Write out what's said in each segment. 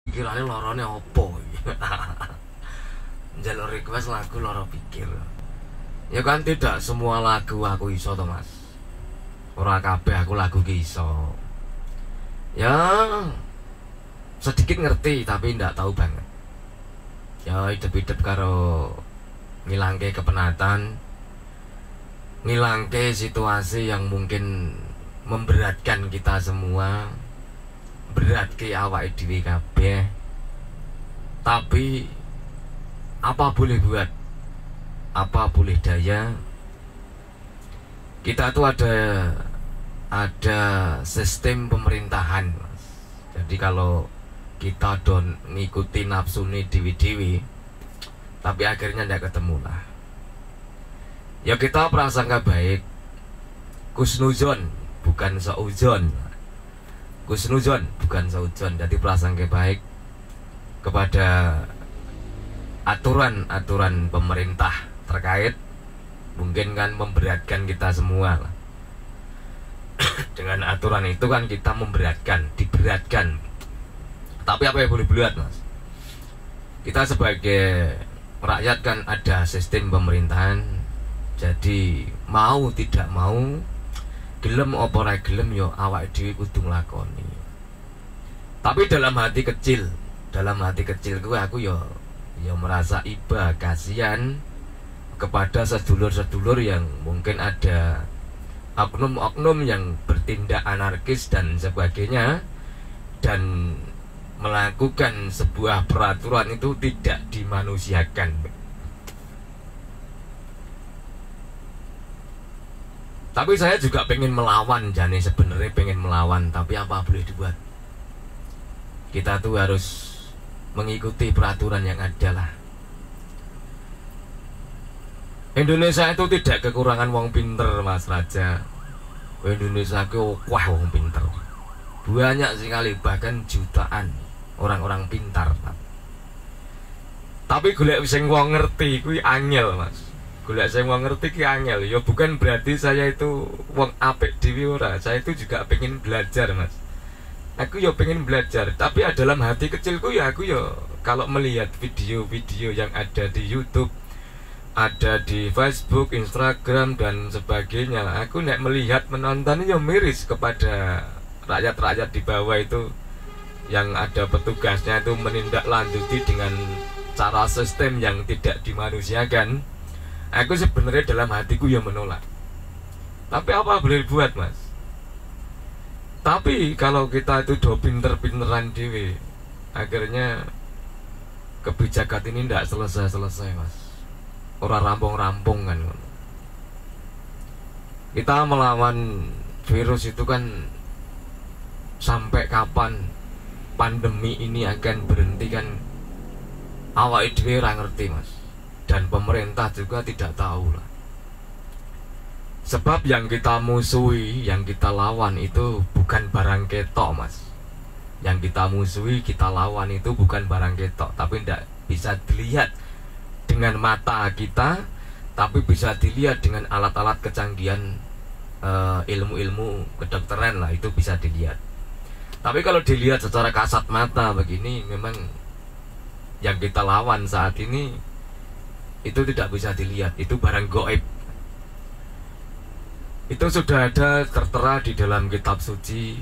Kirane lorone opo iki? Njaluk request lagu loro pikir. Ya kan tidak semua lagu aku iso to, Mas. Ora kabeh aku lagu ki iso. Ya sedikit ngerti tapi ndak tahu banget. Ya hidup-hidup karo ngilangke kepenatan, ngilangke situasi yang mungkin memberatkan kita semua, berat ke awake dhewe kabeh. Tapi apa boleh buat, apa boleh daya, kita tuh ada sistem pemerintahan, Mas. Jadi kalau kita don ngikuti nafsu nih dewi-dewi, tapi akhirnya ndak ketemu lah. Ya kita prasangka baik, kusnuzon bukan sauzon, kusnuzon bukan sauzon. Jadi prasangka baik kepada aturan-aturan pemerintah terkait, mungkin kan memberatkan kita semua lah. Dengan aturan itu kan kita memberatkan, diberatkan. Tapi apa yang boleh buat, Mas? Kita sebagai rakyat kan ada sistem pemerintahan. Jadi mau tidak mau, gelem apa ora gelem yo awake dhewe kudu nglakoni. Tapi dalam hati kecil gue aku yo merasa iba, kasihan kepada sedulur-sedulur yang mungkin ada oknum-oknum yang bertindak anarkis dan sebagainya, dan melakukan sebuah peraturan itu tidak dimanusiakan. Tapi saya juga pengen melawan, Jani sebenarnya pengen melawan, tapi apa boleh dibuat? Kita tuh harus mengikuti peraturan yang ada lah. Indonesia itu tidak kekurangan wong pinter, Mas Raja. Indonesia itu wah wong pinter. Banyak sekali, bahkan jutaan orang-orang pintar. Tapi golek sing wong ngerti kuwi angel, Mas. Golek sing wong ngerti ki angel. Ya bukan berarti saya itu wong apik dhewe ora. Saya itu juga pengen belajar, Mas. Aku ya pengen belajar, tapi dalam hati kecilku ya aku ya kalau melihat video-video yang ada di YouTube, ada di Facebook, Instagram dan sebagainya, aku nek melihat menontonnya miris kepada rakyat-rakyat di bawah itu yang ada petugasnya itu menindaklanjuti dengan cara sistem yang tidak dimanusiakan. Aku sebenarnya dalam hatiku ya menolak. Tapi apa boleh buat, Mas? Tapi kalau kita itu do pinter-pinteran dewe, akhirnya kebijakan ini tidak selesai-selesai, Mas. Orang rampung-rampung kan. Kita melawan virus itu kan sampai kapan pandemi ini akan berhenti kan awake dhewe ora ngerti, Mas. Dan pemerintah juga tidak tahu lah. Sebab yang kita musuhi, yang kita lawan itu bukan barang ketok, Mas. Yang kita musuhi, kita lawan itu bukan barang ketok, tapi tidak bisa dilihat dengan mata kita, tapi bisa dilihat dengan alat-alat kecanggihan ilmu-ilmu kedokteran lah, itu bisa dilihat. Tapi kalau dilihat secara kasat mata begini, memang yang kita lawan saat ini itu tidak bisa dilihat, itu barang gaib. Itu sudah ada tertera di dalam kitab suci.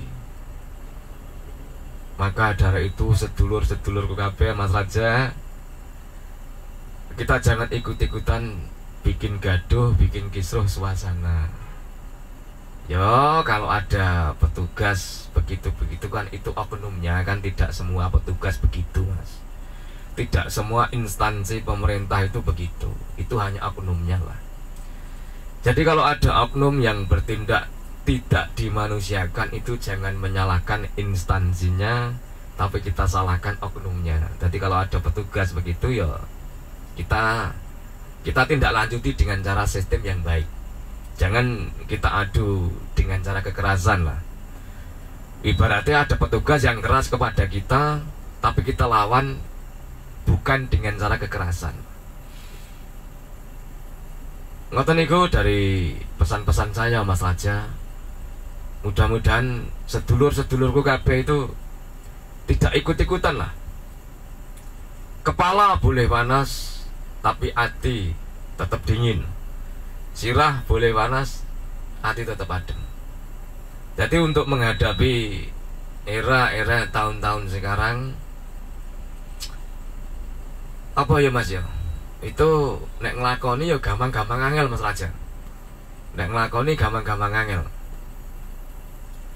Maka dari itu sedulur-sedulurku kabeh, Mas Raja, kita jangan ikut-ikutan bikin gaduh, bikin kisruh suasana. Yo, kalau ada petugas begitu-begitu kan itu oknumnya, kan tidak semua petugas begitu, Mas. Tidak semua instansi pemerintah itu begitu. Itu hanya oknumnya lah. Jadi kalau ada oknum yang bertindak tidak dimanusiakan, itu jangan menyalahkan instansinya, tapi kita salahkan oknumnya. Jadi kalau ada petugas begitu ya kita tindak lanjuti dengan cara sistem yang baik. Jangan kita adu dengan cara kekerasan lah. Ibaratnya ada petugas yang keras kepada kita, tapi kita lawan bukan dengan cara kekerasan. Ngoten niku dari pesan-pesan saya, Mas Raja. Mudah-mudahan sedulur-sedulurku kabeh itu tidak ikut-ikutan lah Kepala boleh panas, tapi hati tetap dingin. Sirah boleh panas, hati tetap adem. Jadi untuk menghadapi era-era tahun-tahun sekarang, apa ya Mas ya? Itu nek ngelakoni ya gampang-gampang angel Mas Raja. Nek ngelakoni gampang-gampang angel.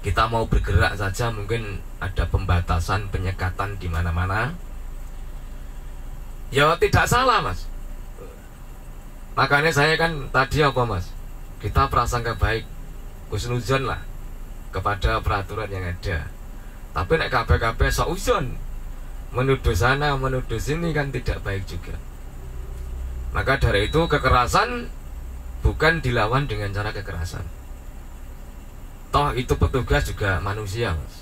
Kita mau bergerak saja mungkin ada pembatasan, penyekatan di mana-mana. Ya tidak salah Mas. Makanya saya kan tadi apa Mas? Kita prasangka baik, husnuzon lah kepada peraturan yang ada. Tapi nek kabeh-kabeh sok uzon, menuduh sana, menuduh sini kan tidak baik juga. Maka dari itu kekerasan bukan dilawan dengan cara kekerasan. Toh itu petugas juga manusia Mas.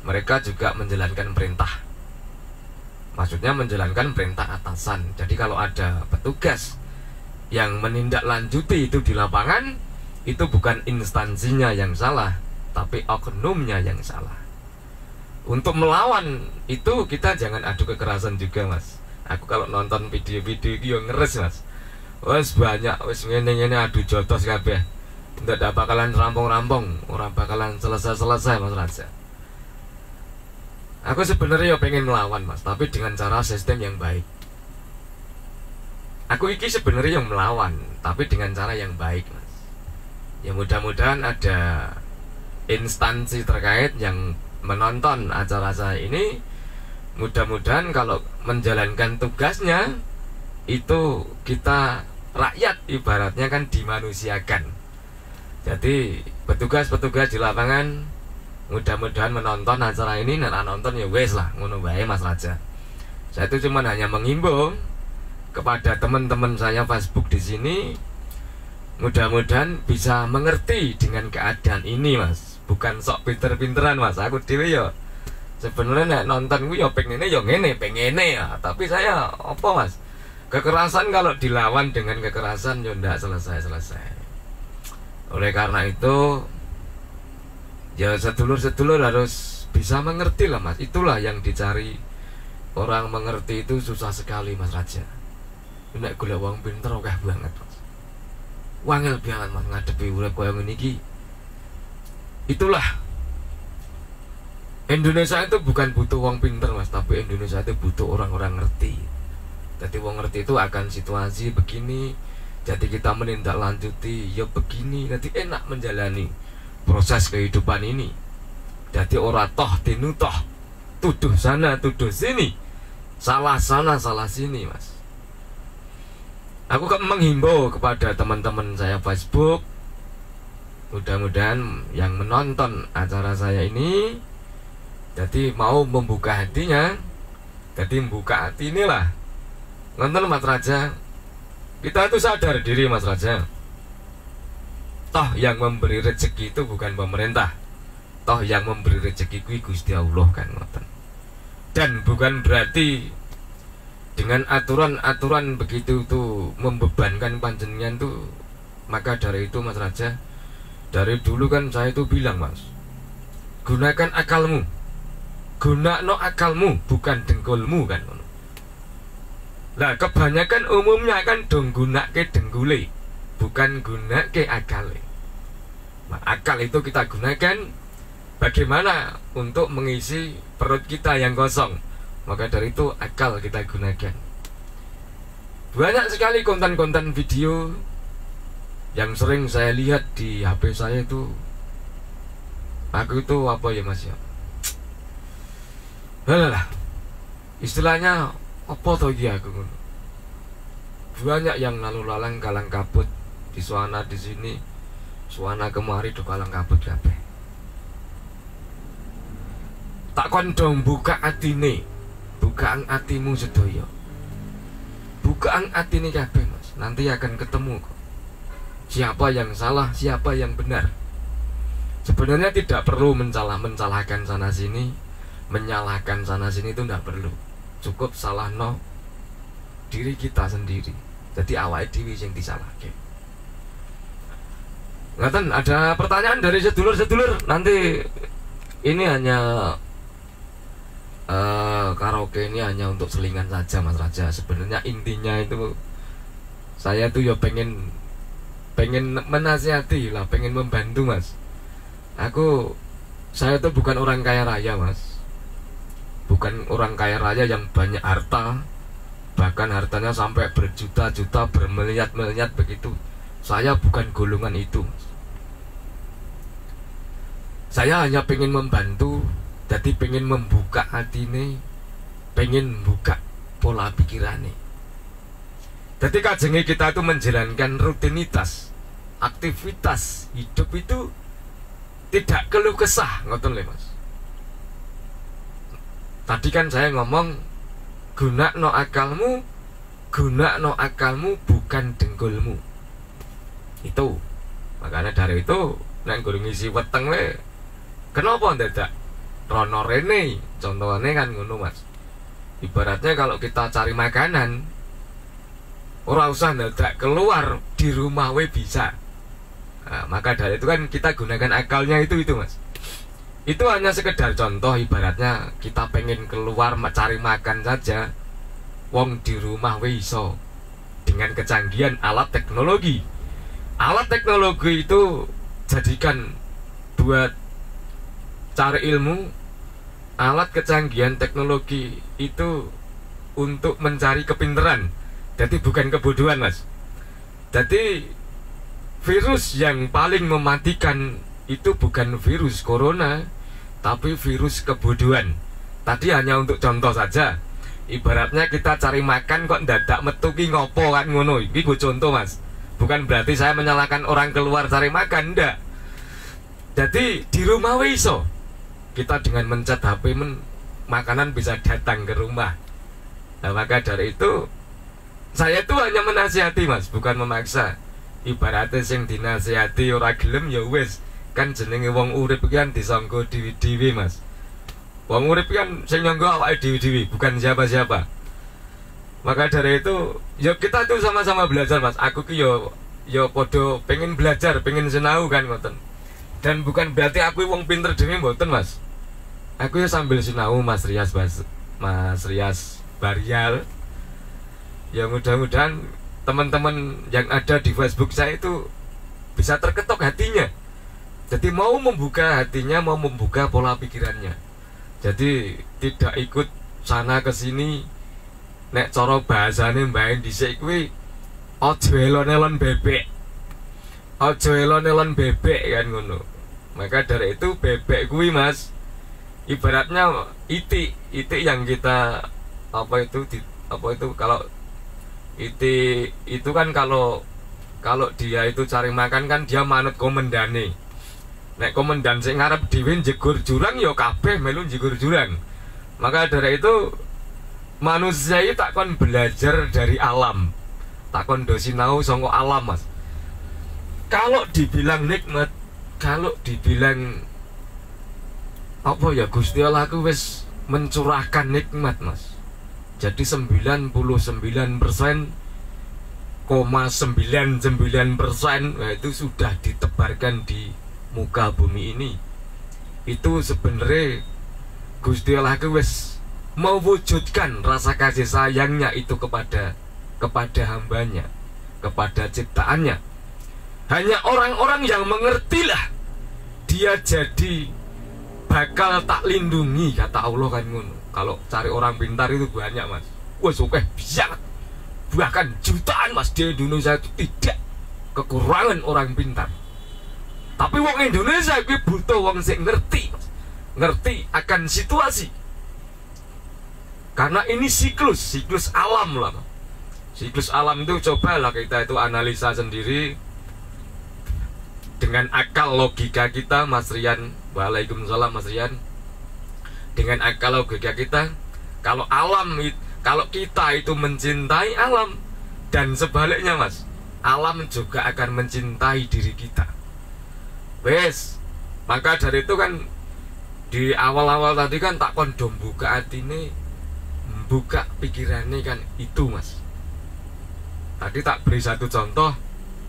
Mereka juga menjalankan perintah. Maksudnya menjalankan perintah atasan. Jadi kalau ada petugas yang menindaklanjuti itu di lapangan, itu bukan instansinya yang salah, tapi oknumnya yang salah. Untuk melawan itu kita jangan adu kekerasan juga Mas. Aku kalau nonton video-video itu yang ngeres Mas. Wes banyak, wes ngene-ngene adu jotos kabeh. Tidak bakalan rampung-rampung, orang bakalan selesai-selesai Mas Raja. Aku sebenarnya pengen melawan Mas, tapi dengan cara sistem yang baik. Aku iki sebenarnya yang melawan, tapi dengan cara yang baik Mas. Ya mudah-mudahan ada instansi terkait yang menonton acara saya ini. Mudah-mudahan kalau menjalankan tugasnya itu kita rakyat ibaratnya kan dimanusiakan. Jadi petugas-petugas di lapangan mudah-mudahan menonton acara ini. Nek nonton ya wes lah ngono wae Mas Raja. Saya itu cuma hanya menghimbau kepada teman-teman saya Facebook di sini, mudah-mudahan bisa mengerti dengan keadaan ini Mas. Bukan sok pinter-pinteran Mas. Aku dhewe ya sebenarnya nek nonton ku ya pengene ya ngene, pengene ya. Tapi saya apa Mas? Kekerasan kalau dilawan dengan kekerasan ya ndak selesai-selesai. Oleh karena itu ya sedulur-sedulur harus bisa mengerti lah Mas. Itulah yang dicari. Orang mengerti itu susah sekali Mas Raja. Nek golek wong pinter akeh banget Mas. Wangel banget Mas ngadepi urip koyo ngene iki. Itulah Indonesia itu bukan butuh wong pinter Mas, tapi Indonesia itu butuh orang-orang ngerti. Jadi wong ngerti itu akan situasi begini, jadi kita menindaklanjuti ya begini, nanti enak menjalani proses kehidupan ini. Jadi ora toh tinutoh, tuduh sana tuduh sini, salah sana salah sini Mas. Aku kan menghimbau kepada teman-teman saya Facebook, mudah-mudahan yang menonton acara saya ini jadi mau membuka hatinya. Jadi membuka hati inilah nonton Mas Raja. Kita itu sadar diri Mas Raja. Toh yang memberi rezeki itu bukan pemerintah. Toh yang memberi rezeki itu Gusti Allah kan ngoten. Dan bukan berarti dengan aturan-aturan begitu tuh membebankan panjenengan tuh. Maka dari itu Mas Raja, dari dulu kan saya itu bilang Mas, gunakan akalmu. Gunakno akalmu bukan dengkulmu kan. Lah kebanyakan umumnya kan dong gunake denggule, bukan gunake akale. Nah, akal itu kita gunakan bagaimana untuk mengisi perut kita yang kosong. Maka dari itu akal kita gunakan. Banyak sekali konten-konten video yang sering saya lihat di HP saya itu. Aku itu apa ya Mas ya? Lah, istilahnya apa toh ya aku. Banyak yang lalu lalang kalang kabut di suana di sini, suana kemari do kalang kabut kabeh. Tak kondong buka atine, bukaan atimu sedaya. Bukaan atine kabeh Mas, nanti akan ketemu kok. Siapa yang salah, siapa yang benar. Sebenarnya tidak perlu mencalahkan sana sini, menyalahkan sana sini itu tidak perlu. Cukup salah no diri kita sendiri. Jadi awake dhewe sing disalahke. Ngaten, ada pertanyaan dari sedulur-sedulur. Nanti ini hanya karaoke ini hanya untuk selingan saja Mas Raja. Sebenarnya intinya itu saya tuh ya pengen menasihati lah, pengen membantu Mas. Saya tuh bukan orang kaya raya Mas, bukan orang kaya raya yang banyak harta, bahkan hartanya sampai berjuta-juta, bermiliar-miliar begitu. Saya bukan golongan itu Mas. Saya hanya pengen membantu, jadi pengen membuka hati nih, pengen buka pola pikirannya. Jadi kajenge kita itu menjalankan rutinitas, aktivitas hidup itu tidak keluh kesah, ngoten lho Mas. Tadi kan saya ngomong gunakno akalmu bukan dengkulmu. Itu. Makanya dari itu nek gurung ngisi weteng le, kenapa ndadak rono rene? Contohnya kan ngono Mas. Ibaratnya kalau kita cari makanan, ora usah ndadak keluar, di rumah we bisa. Nah, maka dari itu kan kita gunakan akalnya itu Mas. Itu hanya sekedar contoh, ibaratnya kita pengen keluar cari makan saja, wong di rumah we iso dengan kecanggihan alat teknologi. Alat teknologi itu jadikan buat cari ilmu. Alat kecanggihan teknologi itu untuk mencari kepinteran, jadi bukan kebodohan Mas. Jadi virus yang paling mematikan itu bukan virus corona, tapi virus kebodohan. Tadi hanya untuk contoh saja. Ibaratnya kita cari makan kok ndadak metu ki ngopo kan ngono. Iki gue contoh Mas. Bukan berarti saya menyalahkan orang keluar cari makan, ndak. Jadi di rumah we iso. Kita dengan mencet HP makanan bisa datang ke rumah. Nah, maka dari itu saya tuh hanya menasihati Mas, bukan memaksa. Ibaratnya sing dinasihati ora gelem ya wis. Kan jenenge wong urip kan disangka dewi-dewi Mas. Wong urip kan sing nyangka awake dewi-dewi, bukan siapa-siapa. Maka dari itu ya kita tuh sama-sama belajar Mas. Aku ki yo podo pengen belajar, pengen sinau kan ngoten. Dan bukan berarti aku wong pinter dhewe mboten Mas. Aku ya sambil sinau Mas Rias Barial. Ya mudah-mudahan teman-teman yang ada di Facebook saya itu bisa terketok hatinya. Jadi mau membuka hatinya, mau membuka pola pikirannya. Jadi tidak ikut sana ke sini. Nek cara bahasane mbae dhisik kuwi aja elon-elon bebek. Aja elon-elon bebek kan ngono. Maka dari itu bebek kuwi Mas, ibaratnya itik yang kita kalau itik itu kan kalau dia itu cari makan kan dia manut komendane. Nek komandan sing ngarep dhewe jegur jurang ya kabeh melu jegur jurang. Maka dari itu manusia itu takon belajar dari alam, takon do sinau saka alam Mas. Kalau dibilang nikmat, kalau dibilang apa ya, Gusti Allah ku wis mencurahkan nikmat Mas. Jadi 99,99% itu sudah ditebarkan di muka bumi ini. Itu sebenarnya Gusti Allah ku wis mewujudkan rasa kasih sayangnya itu kepada hambanya, kepada ciptaannya. Hanya orang-orang yang mengertilah dia jadi bakal tak lindungi, kata Allah kan ngono. Kalau cari orang pintar itu banyak Mas. Wes oke bisa. Bahkan jutaan Mas di Indonesia itu tidak kekurangan orang pintar. Tapi wong Indonesia kuwi butuh wong sing ngerti, Mas. Ngerti akan situasi. Karena ini siklus alam lah. Siklus alam itu cobalah kita itu analisa sendiri dengan akal logika kita, Mas Rian. Waalaikumsalam Mas Rian. Dengan akal logika kita, kalau kita itu mencintai alam, dan sebaliknya Mas, alam juga akan mencintai diri kita. Wes, maka dari itu kan di awal-awal tadi kan tak kondom buka atine, buka pikirannya kan itu Mas. Tadi tak beri satu contoh,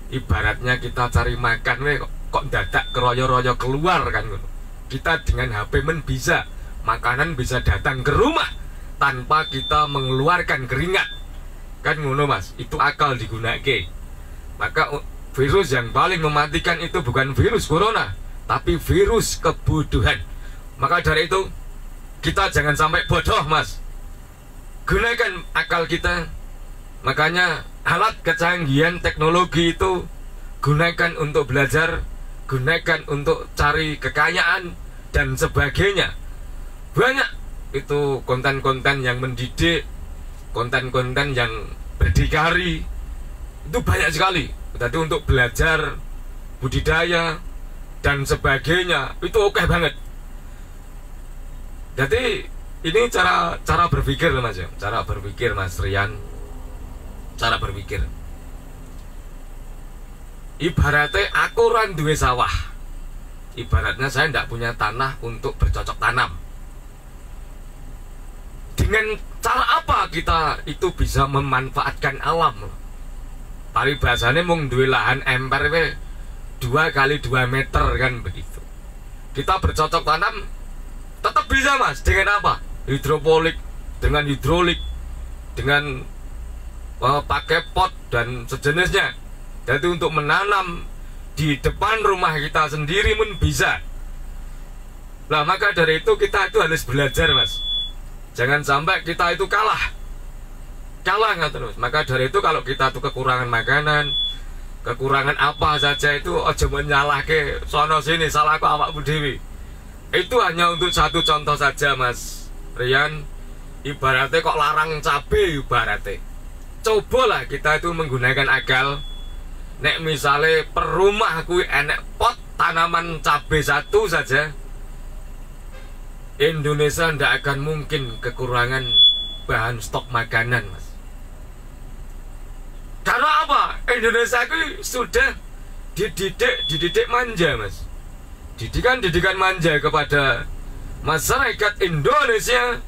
ibaratnya kita cari makan kok dadak keroyo-royo keluar kan. Kita dengan HP bisa makanan bisa datang ke rumah tanpa kita mengeluarkan keringat. Kan ngono Mas, itu akal digunakan. Maka virus yang paling mematikan itu bukan virus corona, tapi virus kebodohan. Maka dari itu kita jangan sampai bodoh Mas. Gunakan akal kita. Makanya alat kecanggihan teknologi itu gunakan untuk belajar, gunakan untuk cari kekayaan dan sebagainya. Banyak itu konten-konten yang mendidik, konten-konten yang berdikari, itu banyak sekali. Tadi untuk belajar budidaya dan sebagainya itu oke banget. Jadi ini cara berpikir Mas ya, cara berpikir Mas Rian, cara berpikir. Ibaratnya aku orang duwe sawah, ibaratnya saya tidak punya tanah untuk bercocok tanam. Dengan cara apa kita itu bisa memanfaatkan alam? Paribasane mung duwe lahan emper 2 kali 2 meter kan begitu. Kita bercocok tanam tetap bisa Mas. Dengan apa? Hidroponik, dengan hidrolik, dengan pakai pot dan sejenisnya. Jadi untuk menanam di depan rumah kita sendiri pun bisa. Nah maka dari itu kita itu harus belajar Mas. Jangan sampai kita itu kalah nggak terus. Maka dari itu kalau kita tuh kekurangan makanan, kekurangan apa saja itu ojo menyalah ke sono sini, salah aku awakmu dewi. Itu hanya untuk satu contoh saja Mas Rian. Ibaratnya kok larang cabai ibaratnya. Cobalah kita itu menggunakan akal. Nek misalnya per rumah kuwi enek pot tanaman cabai satu saja, Indonesia ndak akan mungkin kekurangan bahan stok makanan Mas. Karena apa? Indonesia itu sudah dididik manja Mas. Didikan manja kepada masyarakat Indonesia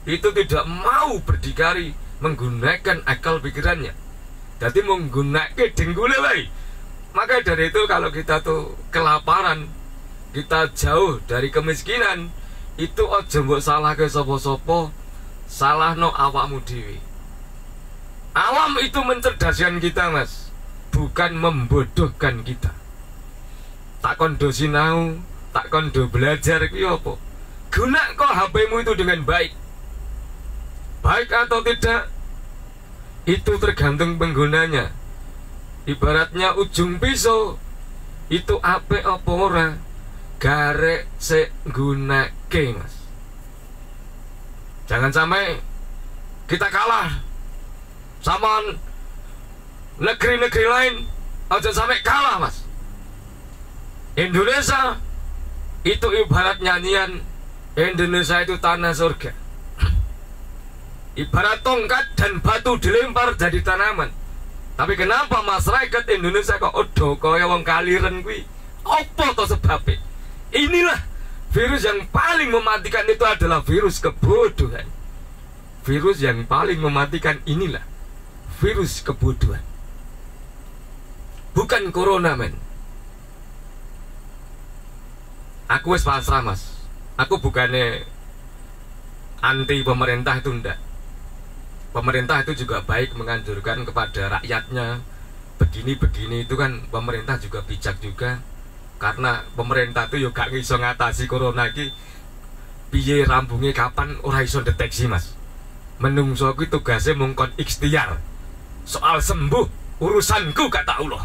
itu tidak mau berdikari menggunakan akal pikirannya. Jadi menggunakan denggule baik. Maka dari itu kalau kita tuh kelaparan, kita jauh dari kemiskinan, itu aja mbok salah ke sopo-sopo, salah no awakmu dewi. Alam itu mencerdaskan kita Mas, bukan membodohkan kita. Tak kondo sinau, tak kondo belajar iki apa? Guna kok HP-mu itu dengan baik. Baik atau tidak, itu tergantung penggunanya. Ibaratnya ujung pisau itu apik apa ora, garek sik gunake Mas. Jangan sampai kita kalah sama negeri-negeri lain. Aja sampai kalah Mas. Indonesia itu ibarat nyanyian, Indonesia itu tanah surga. Ibarat tongkat dan batu dilempar jadi tanaman. Tapi kenapa masyarakat Indonesia kok odo kaya wong kaliren kuwi? Apa to sebabnya? Inilah virus yang paling mematikan, itu adalah virus kebodohan. Virus yang paling mematikan inilah virus kebodohan. Bukan corona men. Aku wis pasrah Mas. Aku bukannya anti pemerintah, itu ndak. Pemerintah itu juga baik menganjurkan kepada rakyatnya begini-begini, itu kan pemerintah juga bijak juga. Karena pemerintah itu juga gak iso ngatasi corona iki piye rambungnya kapan ora iso deteksi Mas. Menungso kuwi tugasnya mung kon ikhtiar. Soal sembuh urusanku kata Allah.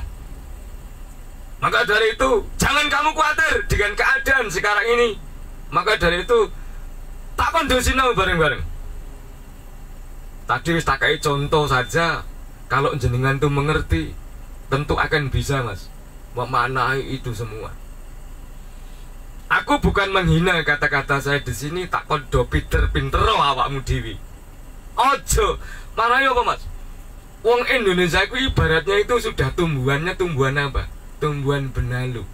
Maka dari itu jangan kamu khawatir dengan keadaan sekarang ini. Maka dari itu tak kondusino bareng-bareng. Tadi tak kayak contoh saja. Kalau jenengan tuh mengerti, tentu akan bisa Mas memaknai itu semua. Aku bukan menghina kata-kata saya di sini, tak kondo pinter-pinter awakmu dewi. Ojo, marah apa Mas? Wong Indonesia itu ibaratnya itu sudah tumbuhan apa? Tumbuhan benalu.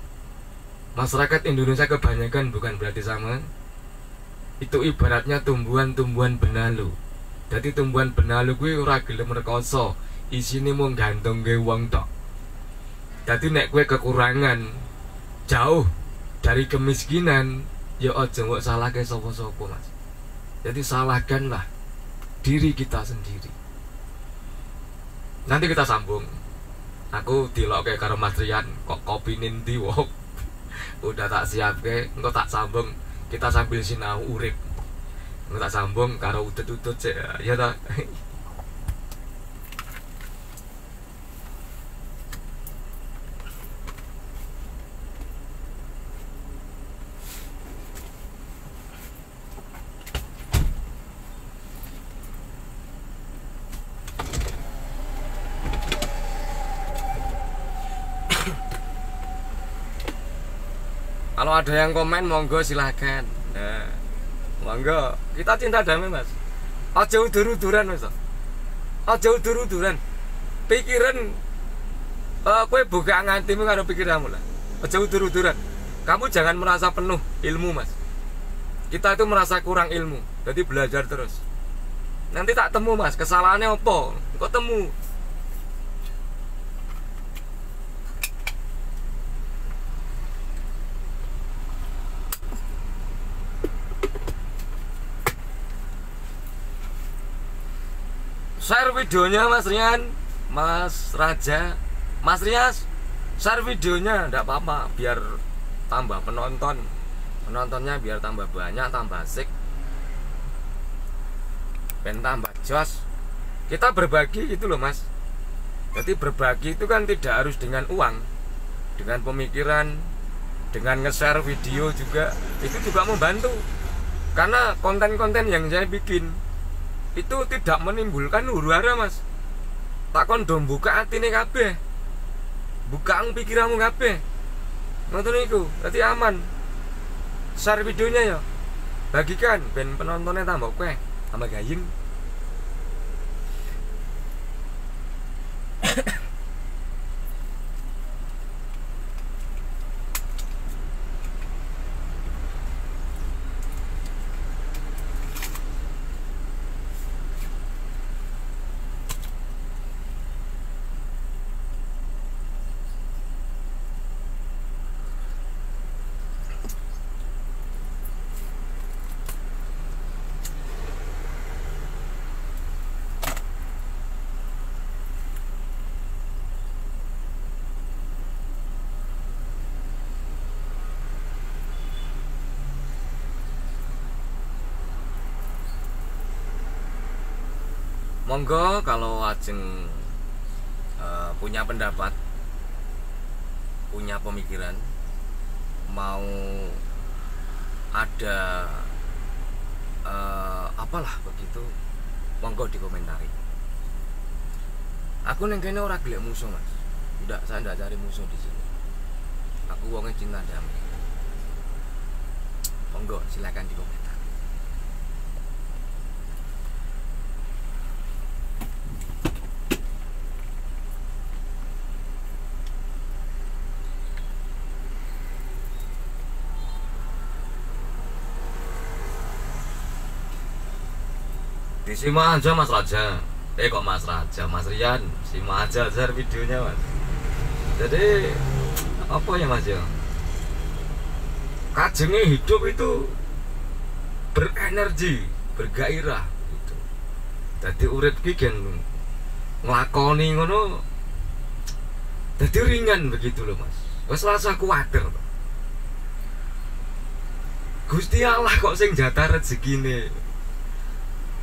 Masyarakat Indonesia kebanyakan bukan berarti sama. Itu ibaratnya tumbuhan benalu. Jadi tumbuhan benalu kuwi ora gelem rekoso, isine mung gantungke wong tok. Jadi nek kowe kekurangan, jauh dari kemiskinan, ya aja mbok salahke sapa-sapa Mas. Jadi salahkanlah diri kita sendiri. Nanti kita sambung. Aku dilokke karo Mas Rian, kok kopi ndi wong. Udah tak siapke, engko tak sambung. Kita sambil sinau urip. Engko tak sambung karo udut-udut sik. Ya ta. Kalau ada yang komen monggo silahkan. Nah, monggo. Kita cinta damai Mas. Aja udur-uduran Mas. Aja udur-uduran. Pikiran kowe buka ngantimu karo pikiranmu lah. Aja udur-uduran. Kamu jangan merasa penuh ilmu Mas. Kita itu merasa kurang ilmu. Jadi belajar terus. Nanti tak temu Mas, kesalahannya apa? Kok temu? Share videonya Mas Rian, Mas Raja, Mas Rias, share videonya, enggak apa-apa, biar tambah penontonnya biar tambah banyak, tambah asik, ben tambah jos. Kita berbagi gitu loh Mas. Jadi berbagi itu kan tidak harus dengan uang, dengan pemikiran, dengan nge-share video juga, itu juga membantu. Karena konten-konten yang saya bikin itu tidak menimbulkan huru-hara Mas. Takon dong buka atine kabeh, buka pikiranmu kabeh, nonton niku berarti aman. Share videonya ya, bagikan ben penontonnya tambah kue tambah gayeng. Monggo kalau ajeng punya pendapat, punya pemikiran, mau ada apalah begitu, monggo dikomentari. Aku neng kene ora gelek musuh Mas. Tidak, saya tidak cari musuh di sini. Aku wongnya cinta damai. Monggo silakan dikomentari. Disimak aja Mas Raja. Kok Mas Raja, Mas Rian, simak aja share videonya Mas. Jadi apa ya Mas ya? Kajenge hidup itu berenergi, bergairah gitu. Jadi urip ki gen nglakoni ngono dadi ringan begitu loh Mas. Wes rasa kuwatir. Gusti Allah kok sing jatah rezekine.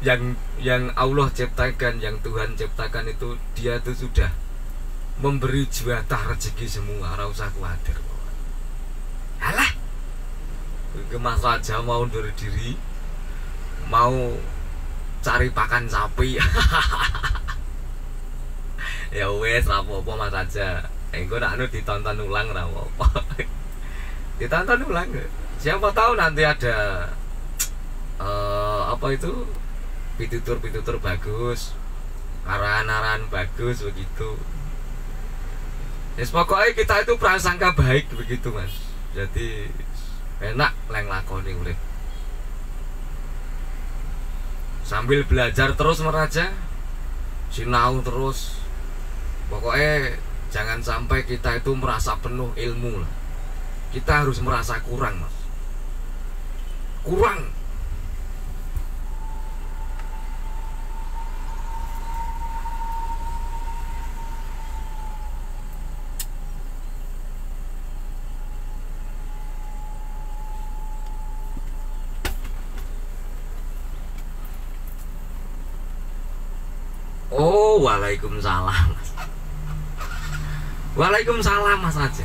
Yang Allah ciptakan, yang Tuhan ciptakan itu, dia tuh sudah memberi jatah rezeki semua, ora usah khawatir. Alah, ke Mas Raja mau undur diri, mau cari pakan sapi. Ya wes, rapopo Mas Raja. Engko nak ditonton ulang rapopo. Ditonton ulang. Siapa tahu nanti ada apa itu? Pitutur bagus, arahan-arahan bagus begitu. Yes, pokoknya kita itu prasangka baik begitu Mas. Jadi enak leng lakoni urip. Sambil belajar terus Meraja, sinau terus. Pokoknya jangan sampai kita itu merasa penuh ilmu lah. Kita harus merasa kurang Mas. kurang. Oh, waalaikumsalam. Waalaikumsalam Mas Raja.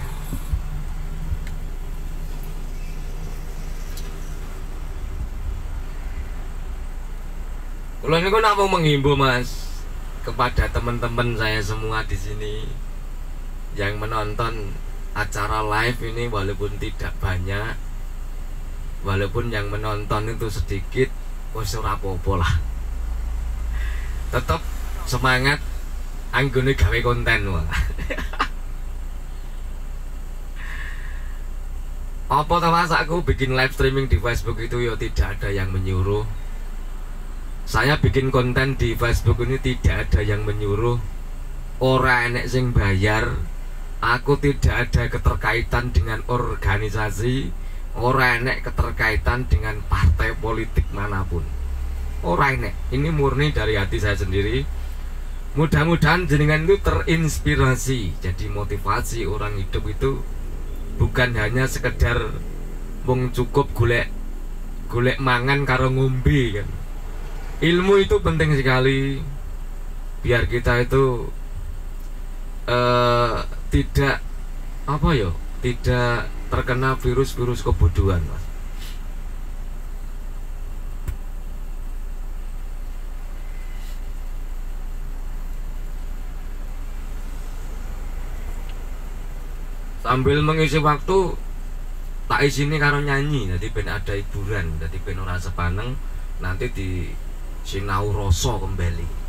Kalau ini kan aku menghimbau Mas kepada teman-teman saya semua di sini yang menonton acara live ini, walaupun tidak banyak, walaupun yang menonton itu sedikit, wis ora apa-apa lah. Tetap semangat anggone gawe konten wae. Apa ta Mas, aku bikin live streaming di Facebook itu ya tidak ada yang menyuruh. Saya bikin konten di Facebook ini tidak ada yang menyuruh. Ora enek sing bayar. Aku tidak ada keterkaitan dengan organisasi, ora enek keterkaitan dengan partai politik manapun. Ora enek. Ini murni dari hati saya sendiri. Mudah-mudahan jenengan itu terinspirasi. Jadi motivasi orang hidup itu bukan hanya sekedar mung cukup golek mangan karo ngombe kan. Ilmu itu penting sekali biar kita itu tidak tidak terkena virus-virus kebodohan Mas. Sambil mengisi waktu tak isini karo nyanyi, jadi ben ada hiburan, jadi ben ora sepaneng nanti di sinau rasa kembali.